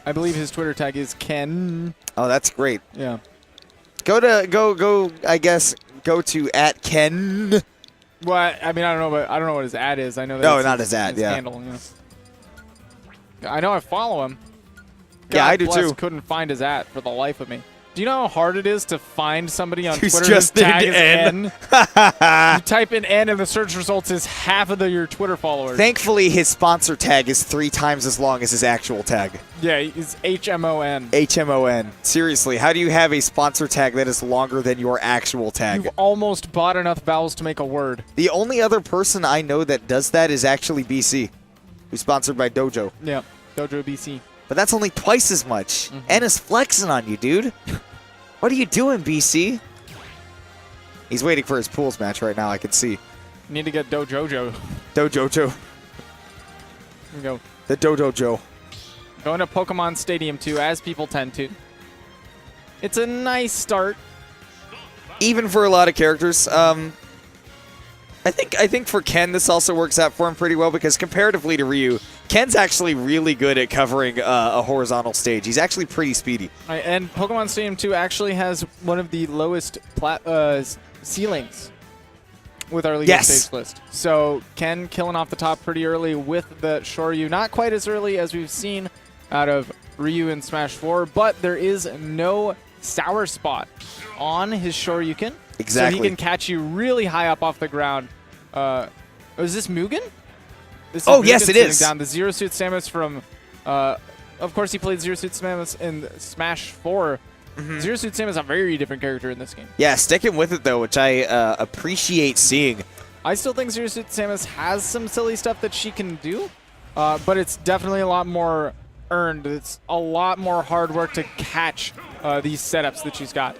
I believe his Twitter tag is Ken. Oh, that's great. Yeah. Go to @Ken. Well, I mean, I don't know, but I don't know what his ad is. I know that No, it's not his ad, yeah. handle, I know I follow him. Yeah, I do bless, too. Couldn't find his ad for the life of me. Do you know how hard it is to find somebody on Who's Twitter just whose tag named is N? N? You type in N and the search results is half of your Twitter followers. Thankfully, his sponsor tag is 3 times as long as his actual tag. Yeah, it's HMON. HMON. Seriously, how do you have a sponsor tag that is longer than your actual tag? You've almost bought enough vowels to make a word. The only other person I know that does that is actually BC, who's sponsored by Dojo. Yeah, Dojo BC. But that's only twice as much. N is flexing on you, dude. What are you doing, BC? He's waiting for his pools match right now, I can see. Need to get Dojojo. Dojo. Here we go. The Dojo. Going to Pokemon Stadium 2, as people tend to. It's a nice start. Even for a lot of characters. I think for Ken, this also works out for him pretty well because comparatively to Ryu, Ken's actually really good at covering a horizontal stage. He's actually pretty speedy. Right, and Pokemon Stadium 2 actually has one of the lowest ceilings with our legal stage list. So Ken killing off the top pretty early with the Shoryu. Not quite as early as we've seen out of Ryu in Smash 4, but there is no sour spot on his Shoryuken. Exactly. So he can catch you really high up off the ground. Is this Mugen? This is Oh, Mugen yes, it is. Down. The Zero Suit Samus from, of course, he played Zero Suit Samus in Smash 4. Zero Suit Samus is a very different character in this game. Yeah, sticking with it, though, which I appreciate seeing. I still think Zero Suit Samus has some silly stuff that she can do, but it's definitely a lot more earned. It's a lot more hard work to catch these setups that she's got.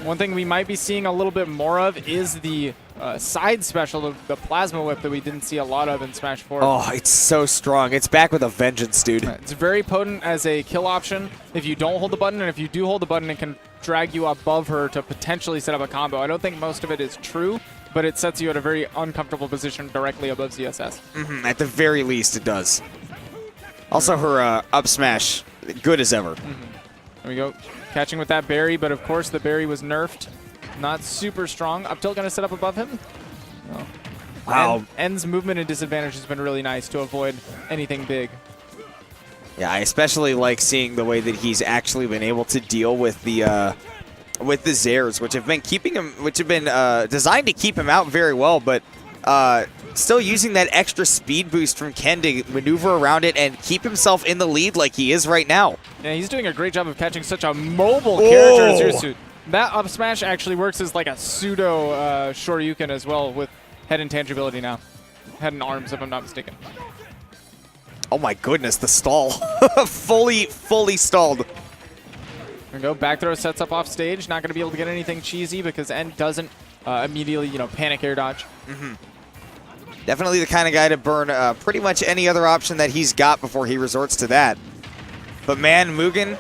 One thing we might be seeing a little bit more of is the side special, the Plasma Whip that we didn't see a lot of in Smash 4. Oh, it's so strong. It's back with a vengeance, dude. It's very potent as a kill option if you don't hold the button, and if you do hold the button, it can drag you above her to potentially set up a combo. I don't think most of it is true, but it sets you at a very uncomfortable position directly above ZSS. At the very least, it does. Also, her up smash, good as ever. There we go. Catching with that berry, but of course the berry was nerfed. Not super strong. Up tilt going to set up above him. Oh. Wow. N's movement and disadvantage has been really nice to avoid anything big. Yeah, I especially like seeing the way that he's actually been able to deal with the Zers, which have been designed to keep him out very well, but still using that extra speed boost from Ken to maneuver around it and keep himself in the lead like he is right now. Yeah, he's doing a great job of catching such a mobile character as Zero Suit. That up smash actually works as like a pseudo Shoryuken as well with head intangibility now. Head and arms, if I'm not mistaken. Oh my goodness, the stall. fully stalled. There we go. Back throw sets up off stage. Not going to be able to get anything cheesy because N doesn't immediately, panic air dodge. Definitely the kind of guy to burn pretty much any other option that he's got before he resorts to that. But man, Mugen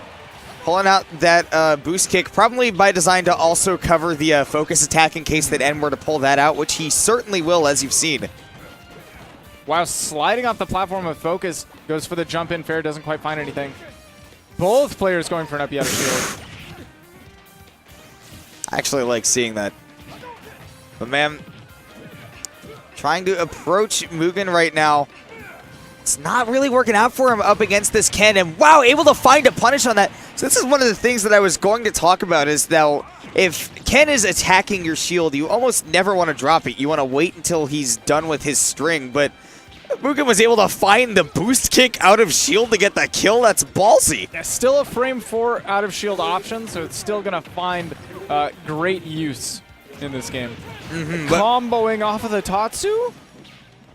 pulling out that boost kick, probably by design to also cover the focus attack in case that N were to pull that out, which he certainly will, as you've seen. Wow, sliding off the platform of focus, goes for the jump in fair, doesn't quite find anything. Both players going for an up out of shield. I actually like seeing that. But man, trying to approach Mugen right now. It's not really working out for him up against this Ken, and wow, able to find a punish on that. So this is one of the things that I was going to talk about is that if Ken is attacking your shield, you almost never want to drop it. You want to wait until he's done with his string, but Mugen was able to find the boost kick out of shield to get the kill. That's ballsy. Yeah, still a frame 4 out of shield option, so it's still going to find great use in this game. Comboing off of the Tatsu?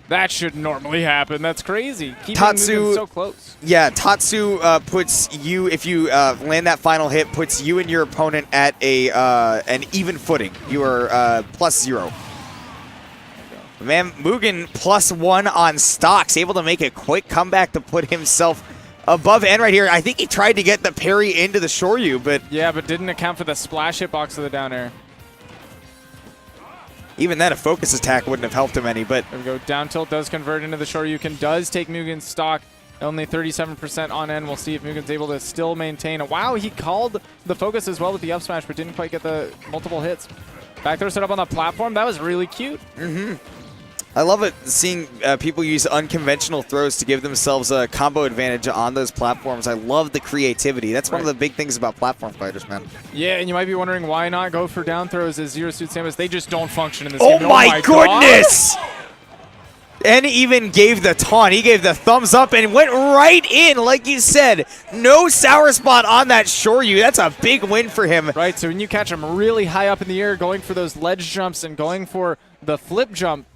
That should normally happen. That's crazy. Keeping Mugen so close. Yeah, Tatsu puts you, if you land that final hit, puts you and your opponent at an even footing. You are +0. Man, Mugen +1 on stocks, able to make a quick comeback to put himself above N right here. I think he tried to get the parry into the Shoryu, but... Yeah, but didn't account for the splash hitbox of the down air. Even then, a focus attack wouldn't have helped him any, but... There we go. Down tilt does convert into the Shoryuken, does take Mugen's stock. Only 37% on N. We'll see if Mugen's able to still maintain. Wow, he called the focus as well with the up smash, but didn't quite get the multiple hits. Back throw set up on the platform. That was really cute. I love it seeing people use unconventional throws to give themselves a combo advantage on those platforms. I love the creativity. That's one of the big things about platform fighters, man. Yeah, and you might be wondering why not go for down throws as Zero Suit Samus. They just don't function in this Oh game. my goodness! And even gave the taunt. He gave the thumbs up and went right in, like you said. No sour spot on that Shoryu. That's a big win for him. Right, so when you catch him really high up in the air, going for those ledge jumps and going for the flip jump,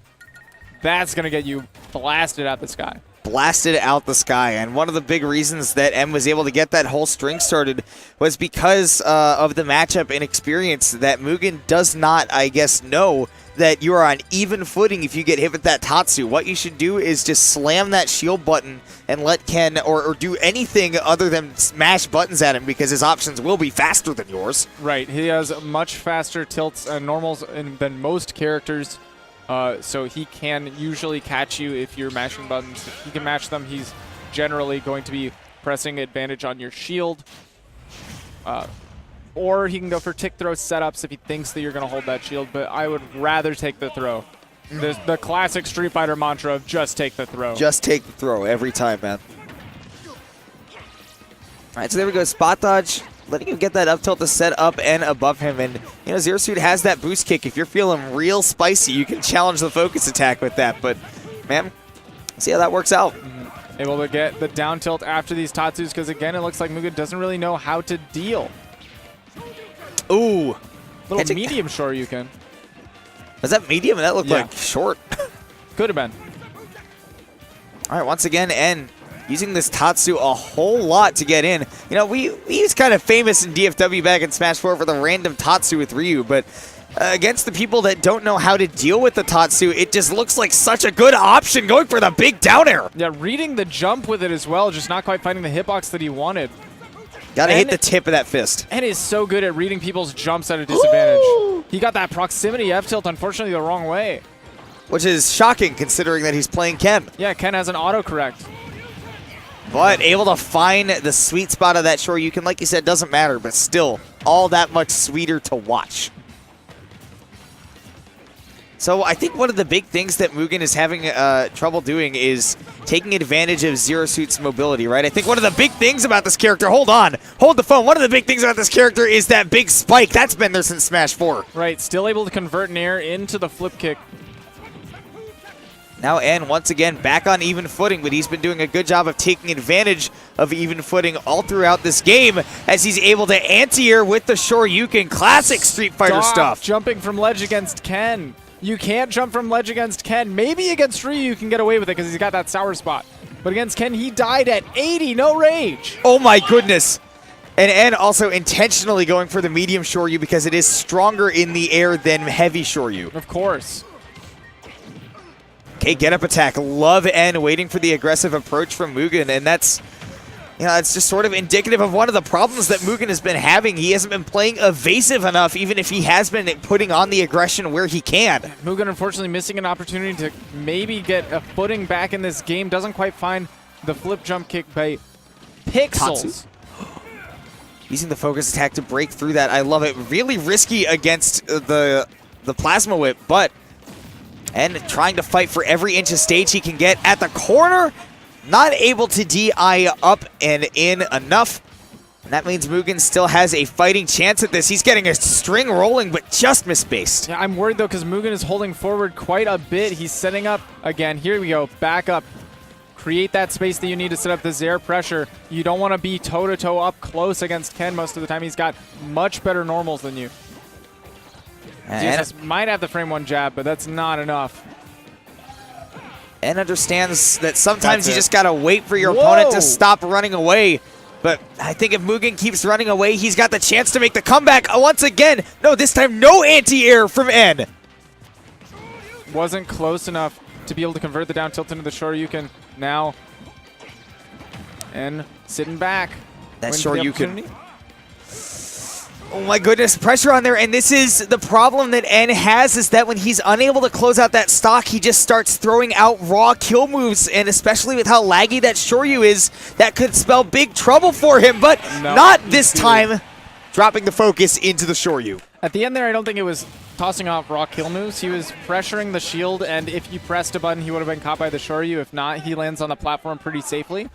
that's going to get you blasted out the sky. Blasted out the sky. And one of the big reasons that M was able to get that whole string started was because of the matchup and experience that Mugen does not, I guess, know that you are on even footing if you get hit with that Tatsu. What you should do is just slam that shield button and let Ken or do anything other than smash buttons at him, because his options will be faster than yours. Right. He has much faster tilts and normals than most characters. So he can usually catch you if you're mashing buttons. If he can match them, he's generally going to be pressing advantage on your shield. Or he can go for tick throw setups if he thinks that you're going to hold that shield, but I would rather take the throw. The classic Street Fighter mantra of just take the throw. Just take the throw every time, man. All right, so there we go. Spot dodge, letting him get that up tilt to set up and above him. And, you know, Zero Suit has that boost kick. If you're feeling real spicy, you can challenge the focus attack with that. But, man, see how that works out. Able to get the down tilt after these Tatsus, because, again, it looks like Mugen doesn't really know how to deal. Ooh. Little medium Shoryuken. Was that medium? That looked like short. Could have been. All right, once again, N using this Tatsu a whole lot to get in. You know, we was kind of famous in DFW back in Smash 4 for the random Tatsu with Ryu, but against the people that don't know how to deal with the Tatsu, it just looks like such a good option going for the big down air. Yeah, reading the jump with it as well, just not quite finding the hitbox that he wanted. Gotta hit the tip of that fist. And is so good at reading people's jumps at a disadvantage. Ooh. He got that proximity F-tilt, unfortunately, the wrong way. Which is shocking, considering that he's playing Ken. Yeah, Ken has an autocorrect. But able to find the sweet spot of that Shoryuken, like you said, doesn't matter, but still all that much sweeter to watch. So I think one of the big things that Mugen is having trouble doing is taking advantage of Zero Suit's mobility, right? I think one of the big things about this character, hold on, hold the phone. One of the big things about this character is that big spike. That's been there since Smash 4. Right, still able to convert Nair into the flip kick. Now N, once again, back on even footing, but he's been doing a good job of taking advantage of even footing all throughout this game as he's able to anti-air with the Shoryuken. Classic Street Fighter stuff. Jumping from ledge against Ken. You can't jump from ledge against Ken. Maybe against Ryu you can get away with it because he's got that sour spot. But against Ken, he died at 80, no rage. Oh my goodness. And N also intentionally going for the medium Shoryu because it is stronger in the air than heavy Shoryu. Of course. Okay, get up attack. Love N waiting for the aggressive approach from Mugen, and that's, you know, it's just sort of indicative of one of the problems that Mugen has been having. He hasn't been playing evasive enough, even if he has been putting on the aggression where he can. Mugen unfortunately missing an opportunity to maybe get a footing back in this game. Doesn't quite find the flip jump kick by Pixels. Using the focus attack to break through that. I love it. Really risky against the Plasma Whip, but and trying to fight for every inch of stage he can get at the corner. Not able to DI up and in enough. And that means Mugen still has a fighting chance at this. He's getting a string rolling, but just misspaced. Yeah, I'm worried, though, because Mugen is holding forward quite a bit. He's setting up again. Here we go. Back up. Create that space that you need to set up the Zair pressure. You don't want to be toe-to-toe up close against Ken most of the time. He's got much better normals than you. ZSS might have the frame one jab, but that's not enough. And understands that sometimes you just got to wait for your opponent to stop running away. But I think if Mugen keeps running away, he's got the chance to make the comeback once again. No, this time no anti-air from N. Wasn't close enough to be able to convert the down tilt into the Shoryuken. Now, N sitting back. That Shoryuken. Oh my goodness, pressure on there, and this is the problem that N has, is that when he's unable to close out that stock, he just starts throwing out raw kill moves, and especially with how laggy that Shoryu is, that could spell big trouble for him, but not this time, dropping the focus into the Shoryu. At the end there, I don't think it was tossing off raw kill moves. He was pressuring the shield, and if you pressed a button, he would have been caught by the Shoryu. If not, he lands on the platform pretty safely.